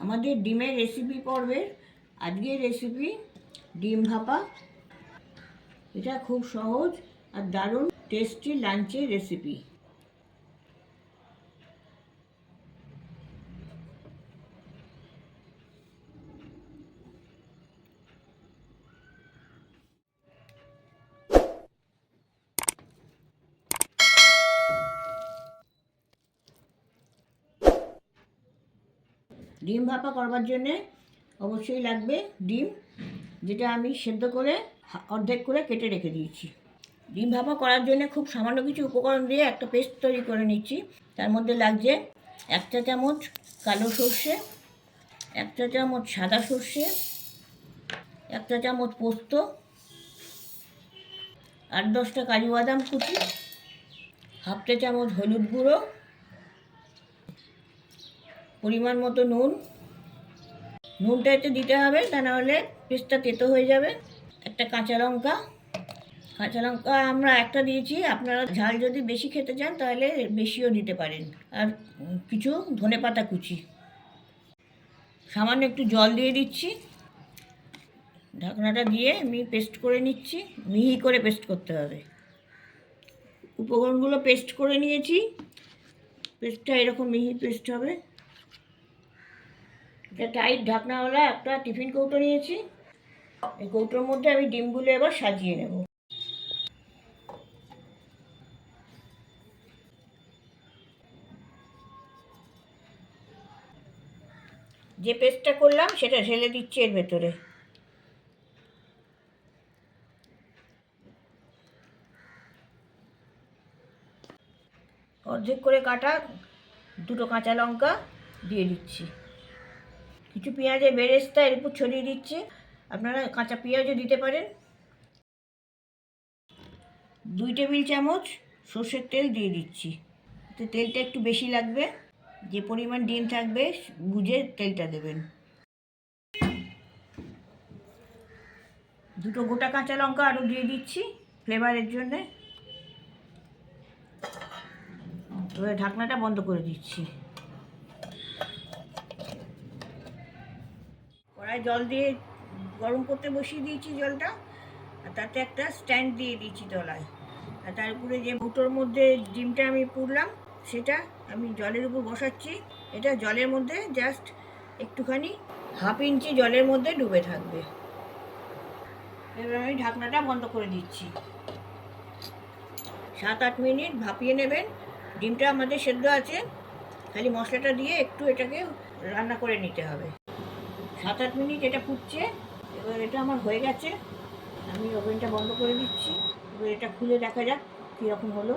আমাদের ডিমের রেসিপি পর্বের আজকের রেসিপি ডিম ভাপা। এটা খুব সহজ আর দারুণ টেস্টি লাঞ্চের রেসিপি। ডিম ভাপা করবার জন্যে অবশ্যই লাগবে ডিম, যেটা আমি সেদ্ধ করে অর্ধেক করে কেটে রেখে দিয়েছি। ডিম ভাপা করার জন্য খুব সামান্য কিছু উপকরণ দিয়ে একটা পেস্ট তৈরি করে নিচ্ছি। তার মধ্যে লাগছে 1 চা চামচ কালো সর্ষে, 1 চা চামচ সাদা সর্ষে, 1 চা চামচ পোস্ত, 8-10টা কাজু বাদাম কুচি, 1/2 চা চামচ হলুদ গুঁড়ো, পরিমাণ মতো নুনটা এতে দিতে হবে, তা নাহলে পেস্টটা তেতো হয়ে যাবে। একটা কাঁচা লঙ্কা আমরা একটা দিয়েছি, আপনারা ঝাল যদি বেশি খেতে চান তাহলে বেশিও দিতে পারেন। আর কিছু ধনেপাতা কুচি, সামান্য একটু জল দিয়ে দিচ্ছি। ঢাকনাটা দিয়ে আমি পেস্ট করে নিচ্ছি, মিহি করে পেস্ট করতে হবে। উপকরণগুলো পেস্ট করে নিয়েছি, পেস্টটা এরকম মিহি পেস্ট হবে। এটা টাইট ঢাকনাওয়ালা একটা টিফিন কৌটো নিয়েছি। এই কৌটোর মধ্যে আমি ডিমগুলো এবার সাজিয়ে নেব। যে পেস্টটা করলাম সেটা ঢেলে দিচ্ছি এর ভেতরে। অর্ধেক করে কাটা 2টো কাঁচা লঙ্কা দিয়ে দিচ্ছি। কিছু পেঁয়াজের বেরেস্তা এর উপর ছড়িয়ে দিচ্ছি, আপনারা কাঁচা পেঁয়াজও দিতে পারেন। 2 টেবিল চামচ সর্ষের তেল দিয়ে দিচ্ছি। এতে তেলটা একটু বেশি লাগবে, যে পরিমাণ ডিম থাকবে বুঝে তেলটা দেবেন। 2টো গোটা কাঁচা লঙ্কা আরও দিয়ে দিচ্ছি ফ্লেভারের জন্যে। এবার ঢাকনাটা বন্ধ করে দিচ্ছি। কড়াই জল দিয়ে গরম করতে বসিয়ে দিয়েছি জলটা, আর তাতে একটা স্ট্যান্ড দিয়ে দিচ্ছি তলায়। আর তার উপরে যে কৌটোর মধ্যে ডিমটা আমি পুড়লাম সেটা আমি জলের উপর বসাচ্ছি। এটা জলের মধ্যে জাস্ট একটুখানি 1/2 ইঞ্চি জলের মধ্যে ডুবে থাকবে। এবার আমি ঢাকনাটা বন্ধ করে দিচ্ছি। 7-8 মিনিট ভাপিয়ে নেবেন। ডিমটা আমাদের সেদ্ধ আছে, খালি মশলাটা দিয়ে একটু এটাকে রান্না করে নিতে হবে। 7-8 মিনিট এটা ফুটছে। এবার এটা আমার হয়ে গেছে, আমি ওভেনটা বন্ধ করে দিচ্ছি। এবার এটা খুলে দেখা যাক কীরকম হলো।